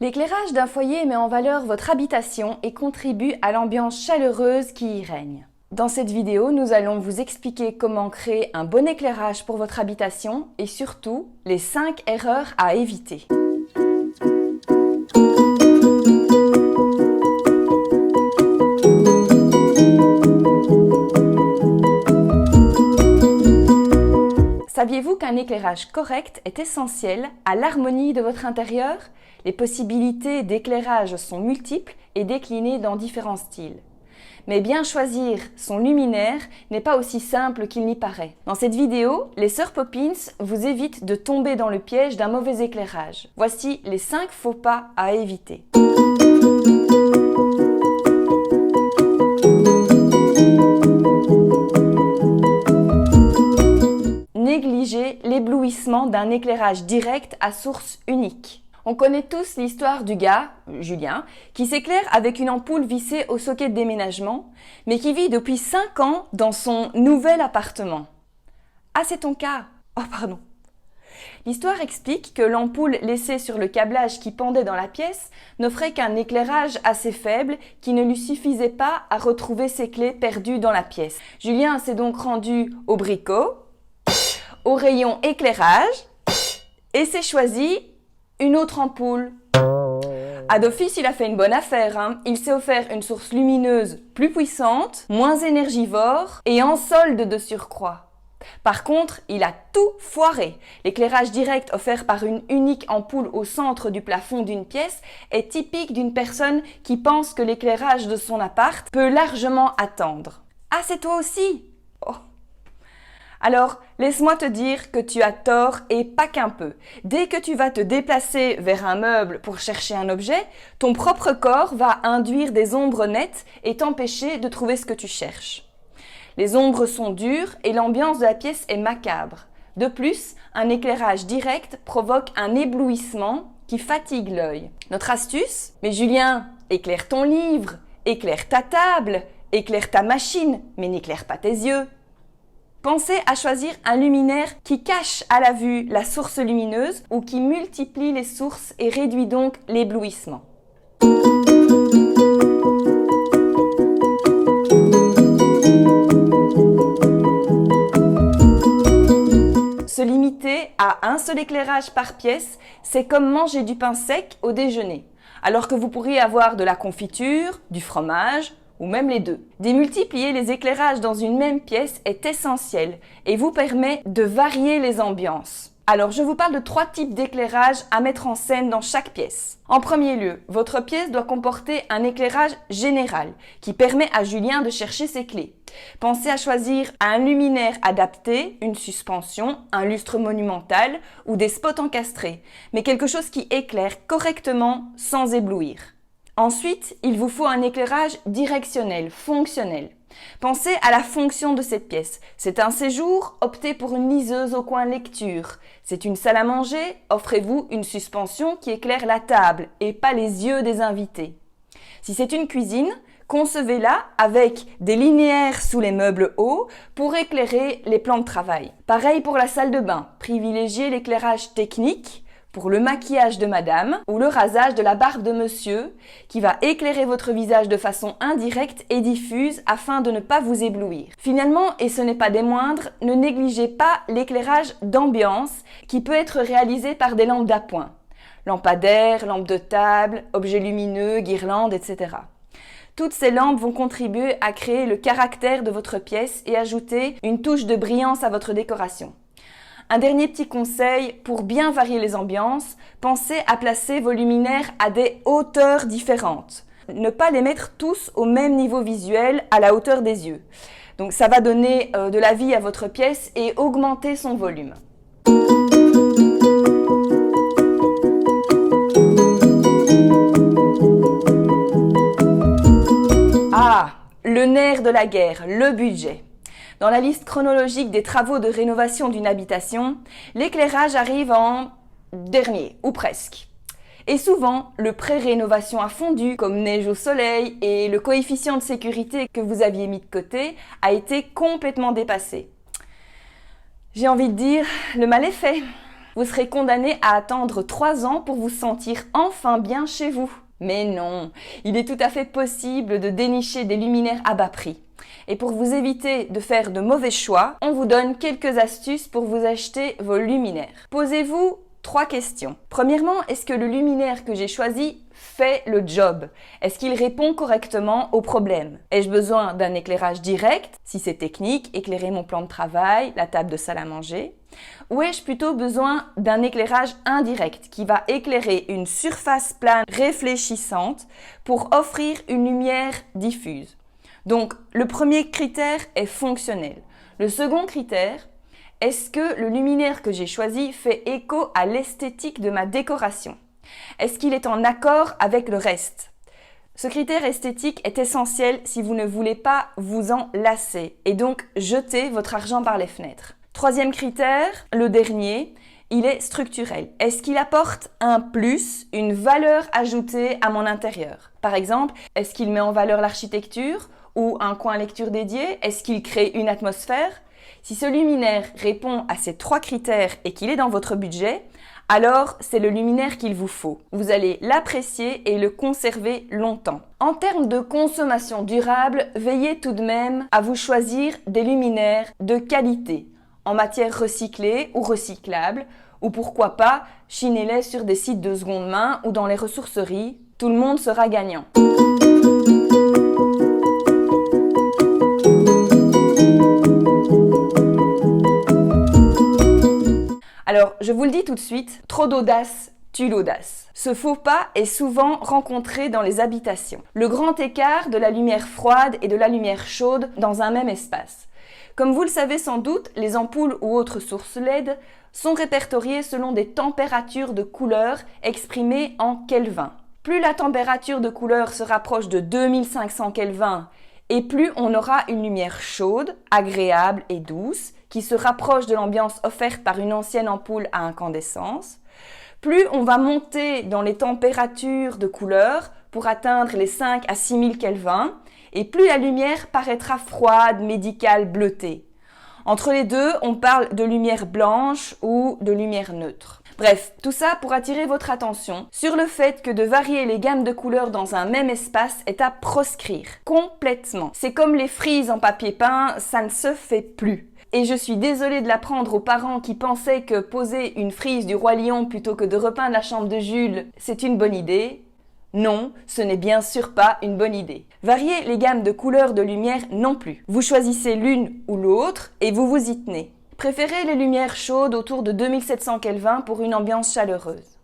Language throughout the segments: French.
L'éclairage d'un foyer met en valeur votre habitation et contribue à l'ambiance chaleureuse qui y règne. Dans cette vidéo, nous allons vous expliquer comment créer un bon éclairage pour votre habitation et surtout, les 5 erreurs à éviter. Saviez-vous qu'un éclairage correct est essentiel à l'harmonie de votre intérieur? Les possibilités d'éclairage sont multiples et déclinées dans différents styles. Mais bien choisir son luminaire n'est pas aussi simple qu'il n'y paraît. Dans cette vidéo, les sœurs Poppins vous évitent de tomber dans le piège d'un mauvais éclairage. Voici les 5 faux pas à éviter. Négligez l'éblouissement d'un éclairage direct à source unique. On connaît tous l'histoire du gars, Julien, qui s'éclaire avec une ampoule vissée au socket de déménagement, mais qui vit depuis 5 ans dans son nouvel appartement. Ah, c'est ton cas? Oh, pardon. L'histoire explique que l'ampoule laissée sur le câblage qui pendait dans la pièce n'offrait qu'un éclairage assez faible qui ne lui suffisait pas à retrouver ses clés perdues dans la pièce. Julien s'est donc rendu au bricot, au rayon éclairage, et s'est choisi une autre ampoule. À d'office, il a fait une bonne affaire. Il s'est offert une source lumineuse plus puissante, moins énergivore et en solde de surcroît. Par contre, il a tout foiré. L'éclairage direct offert par une unique ampoule au centre du plafond d'une pièce est typique d'une personne qui pense que l'éclairage de son appart peut largement attendre. Ah, c'est toi aussi? Oh. Alors, laisse-moi te dire que tu as tort et pas qu'un peu. Dès que tu vas te déplacer vers un meuble pour chercher un objet, ton propre corps va induire des ombres nettes et t'empêcher de trouver ce que tu cherches. Les ombres sont dures et l'ambiance de la pièce est macabre. De plus, un éclairage direct provoque un éblouissement qui fatigue l'œil. Notre astuce? Mais Julien, éclaire ton livre, éclaire ta table, éclaire ta machine, mais n'éclaire pas tes yeux. Pensez à choisir un luminaire qui cache à la vue la source lumineuse ou qui multiplie les sources et réduit donc l'éblouissement. Se limiter à un seul éclairage par pièce, c'est comme manger du pain sec au déjeuner, alors que vous pourriez avoir de la confiture, du fromage, ou même les deux. Démultiplier les éclairages dans une même pièce est essentiel et vous permet de varier les ambiances. Alors je vous parle de 3 types d'éclairage à mettre en scène dans chaque pièce. En premier lieu, votre pièce doit comporter un éclairage général qui permet à Julien de chercher ses clés. Pensez à choisir un luminaire adapté, une suspension, un lustre monumental ou des spots encastrés, mais quelque chose qui éclaire correctement sans éblouir. Ensuite, il vous faut un éclairage directionnel, fonctionnel. Pensez à la fonction de cette pièce. C'est un séjour, optez pour une liseuse au coin lecture. C'est une salle à manger, offrez-vous une suspension qui éclaire la table et pas les yeux des invités. Si c'est une cuisine, concevez-la avec des linéaires sous les meubles hauts pour éclairer les plans de travail. Pareil pour la salle de bain, privilégiez l'éclairage technique pour le maquillage de madame ou le rasage de la barbe de monsieur qui va éclairer votre visage de façon indirecte et diffuse afin de ne pas vous éblouir. Finalement, et ce n'est pas des moindres, ne négligez pas l'éclairage d'ambiance qui peut être réalisé par des lampes d'appoint. Lampadaires, lampes de table, objets lumineux, guirlandes, etc. Toutes ces lampes vont contribuer à créer le caractère de votre pièce et ajouter une touche de brillance à votre décoration. Un dernier petit conseil, pour bien varier les ambiances, pensez à placer vos luminaires à des hauteurs différentes. Ne pas les mettre tous au même niveau visuel, à la hauteur des yeux. Donc ça va donner de la vie à votre pièce et augmenter son volume. Ah, le nerf de la guerre, le budget. Dans la liste chronologique des travaux de rénovation d'une habitation, l'éclairage arrive en dernier, ou presque. Et souvent, le pré-rénovation a fondu, comme neige au soleil, et le coefficient de sécurité que vous aviez mis de côté a été complètement dépassé. J'ai envie de dire, le mal est fait. Vous serez condamné à attendre 3 ans pour vous sentir enfin bien chez vous. Mais non, il est tout à fait possible de dénicher des luminaires à bas prix. Et pour vous éviter de faire de mauvais choix, on vous donne quelques astuces pour vous acheter vos luminaires. Posez-vous 3 questions. Premièrement, est-ce que le luminaire que j'ai choisi fait le job? Est-ce qu'il répond correctement aux problèmes? Ai-je besoin d'un éclairage direct, si c'est technique, éclairer mon plan de travail, la table de salle à manger? Ou ai-je plutôt besoin d'un éclairage indirect qui va éclairer une surface plane réfléchissante pour offrir une lumière diffuse? Donc, le premier critère est fonctionnel. Le second critère, est-ce que le luminaire que j'ai choisi fait écho à l'esthétique de ma décoration? Est-ce qu'il est en accord avec le reste? Ce critère esthétique est essentiel si vous ne voulez pas vous en lasser et donc jeter votre argent par les fenêtres. Troisième critère, le dernier, il est structurel. Est-ce qu'il apporte un plus, une valeur ajoutée à mon intérieur? Par exemple, est-ce qu'il met en valeur l'architecture ou un coin lecture dédié? Est-ce qu'il crée une atmosphère? Si ce luminaire répond à ces 3 critères et qu'il est dans votre budget, alors c'est le luminaire qu'il vous faut. Vous allez l'apprécier et le conserver longtemps. En termes de consommation durable, veillez tout de même à vous choisir des luminaires de qualité, en matière recyclée ou recyclable, ou pourquoi pas, chinez-les sur des sites de seconde main ou dans les ressourceries. Tout le monde sera gagnant. Alors, je vous le dis tout de suite, trop d'audace tue l'audace. Ce faux pas est souvent rencontré dans les habitations. Le grand écart de la lumière froide et de la lumière chaude dans un même espace. Comme vous le savez sans doute, les ampoules ou autres sources LED sont répertoriées selon des températures de couleur exprimées en Kelvin. Plus la température de couleur se rapproche de 2500 Kelvin et plus on aura une lumière chaude, agréable et douce qui se rapproche de l'ambiance offerte par une ancienne ampoule à incandescence, plus on va monter dans les températures de couleur pour atteindre les 5 à 6000 Kelvin, et plus la lumière paraîtra froide, médicale, bleutée. Entre les deux, on parle de lumière blanche ou de lumière neutre. Bref, tout ça pour attirer votre attention sur le fait que de varier les gammes de couleurs dans un même espace est à proscrire, complètement. C'est comme les frises en papier peint, ça ne se fait plus. Et je suis désolée de l'apprendre aux parents qui pensaient que poser une frise du Roi Lion plutôt que de repeindre la chambre de Jules, c'est une bonne idée. Non, ce n'est bien sûr pas une bonne idée. Varier les gammes de couleurs de lumière non plus. Vous choisissez l'une ou l'autre et vous vous y tenez. Préférez les lumières chaudes autour de 2700 Kelvin pour une ambiance chaleureuse.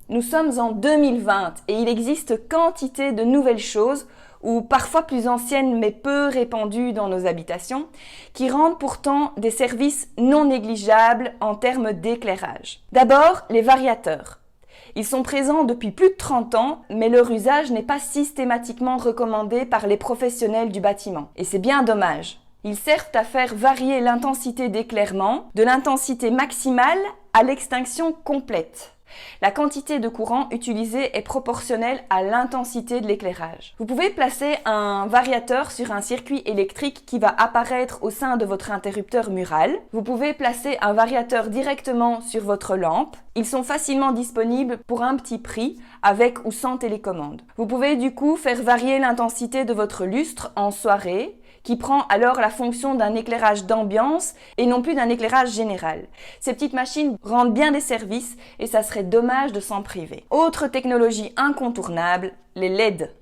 Nous sommes en 2020 et il existe quantité de nouvelles choses ou parfois plus anciennes mais peu répandues dans nos habitations, qui rendent pourtant des services non négligeables en termes d'éclairage. D'abord, les variateurs. Ils sont présents depuis plus de 30 ans, mais leur usage n'est pas systématiquement recommandé par les professionnels du bâtiment. Et c'est bien dommage. Ils servent à faire varier l'intensité d'éclairement de l'intensité maximale à l'extinction complète. La quantité de courant utilisée est proportionnelle à l'intensité de l'éclairage. Vous pouvez placer un variateur sur un circuit électrique qui va apparaître au sein de votre interrupteur mural. Vous pouvez placer un variateur directement sur votre lampe. Ils sont facilement disponibles pour un petit prix, avec ou sans télécommande. Vous pouvez du coup faire varier l'intensité de votre lustre en soirée, qui prend alors la fonction d'un éclairage d'ambiance et non plus d'un éclairage général. Ces petites machines rendent bien des services et ça serait dommage de s'en priver. Autre technologie incontournable, les LED.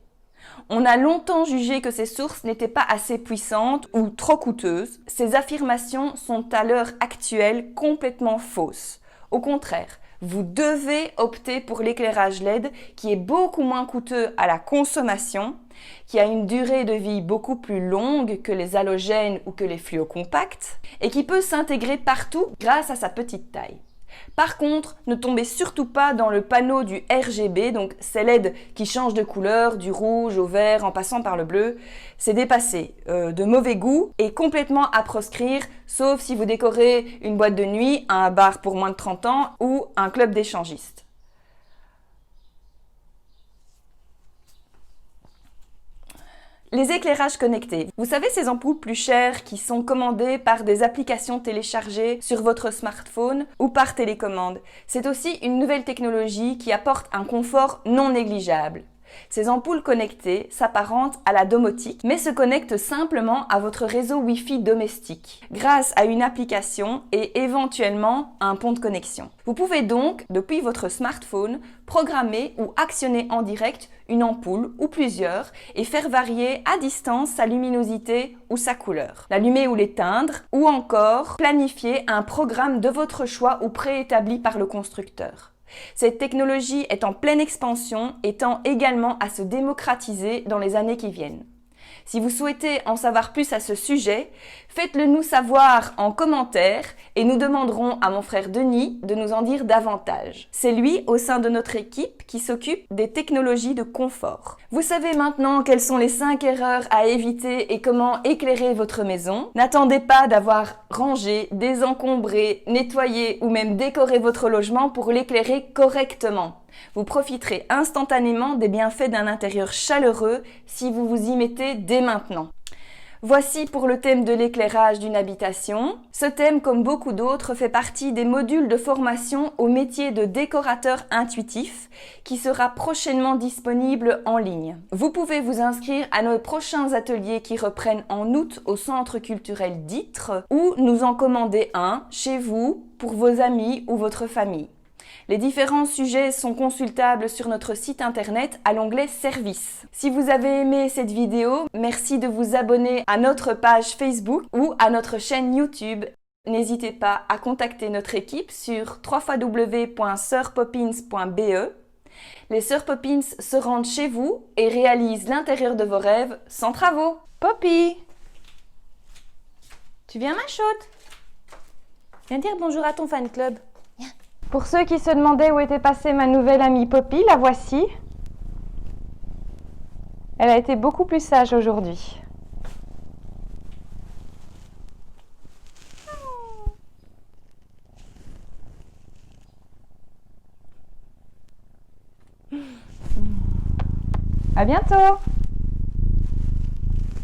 On a longtemps jugé que ces sources n'étaient pas assez puissantes ou trop coûteuses. Ces affirmations sont à l'heure actuelle complètement fausses. Au contraire, vous devez opter pour l'éclairage LED qui est beaucoup moins coûteux à la consommation, qui a une durée de vie beaucoup plus longue que les halogènes ou que les fluos compacts et qui peut s'intégrer partout grâce à sa petite taille. Par contre, ne tombez surtout pas dans le panneau du RGB, donc ces LED qui changent de couleur, du rouge au vert en passant par le bleu. C'est dépassé, de mauvais goût et complètement à proscrire, sauf si vous décorez une boîte de nuit, un bar pour moins de 30 ans ou un club d'échangistes. Les éclairages connectés. Vous savez ces ampoules plus chères qui sont commandées par des applications téléchargées sur votre smartphone ou par télécommande. C'est aussi une nouvelle technologie qui apporte un confort non négligeable. Ces ampoules connectées s'apparentent à la domotique, mais se connectent simplement à votre réseau Wi-Fi domestique, grâce à une application et éventuellement un pont de connexion. Vous pouvez donc, depuis votre smartphone, programmer ou actionner en direct une ampoule ou plusieurs et faire varier à distance sa luminosité ou sa couleur, l'allumer ou l'éteindre, ou encore planifier un programme de votre choix ou préétabli par le constructeur. Cette technologie est en pleine expansion et tend également à se démocratiser dans les années qui viennent. Si vous souhaitez en savoir plus à ce sujet, faites-le nous savoir en commentaire et nous demanderons à mon frère Denis de nous en dire davantage. C'est lui, au sein de notre équipe, qui s'occupe des technologies de confort. Vous savez maintenant quelles sont les 5 erreurs à éviter et comment éclairer votre maison. N'attendez pas d'avoir rangé, désencombré, nettoyé ou même décoré votre logement pour l'éclairer correctement. Vous profiterez instantanément des bienfaits d'un intérieur chaleureux si vous vous y mettez dès maintenant. Voici pour le thème de l'éclairage d'une habitation. Ce thème, comme beaucoup d'autres, fait partie des modules de formation au métier de décorateur intuitif qui sera prochainement disponible en ligne. Vous pouvez vous inscrire à nos prochains ateliers qui reprennent en août au Centre culturel d'Ytre ou nous en commander un chez vous pour vos amis ou votre famille. Les différents sujets sont consultables sur notre site internet à l'onglet Services. Si vous avez aimé cette vidéo, merci de vous abonner à notre page Facebook ou à notre chaîne YouTube. N'hésitez pas à contacter notre équipe sur www.sœurpoppins.be. Les Sœurs Poppins se rendent chez vous et réalisent l'intérieur de vos rêves sans travaux. Poppy! Tu viens, ma chouette? Viens dire bonjour à ton fan club. Pour ceux qui se demandaient où était passée ma nouvelle amie Poppy, la voici. Elle a été beaucoup plus sage aujourd'hui. À bientôt!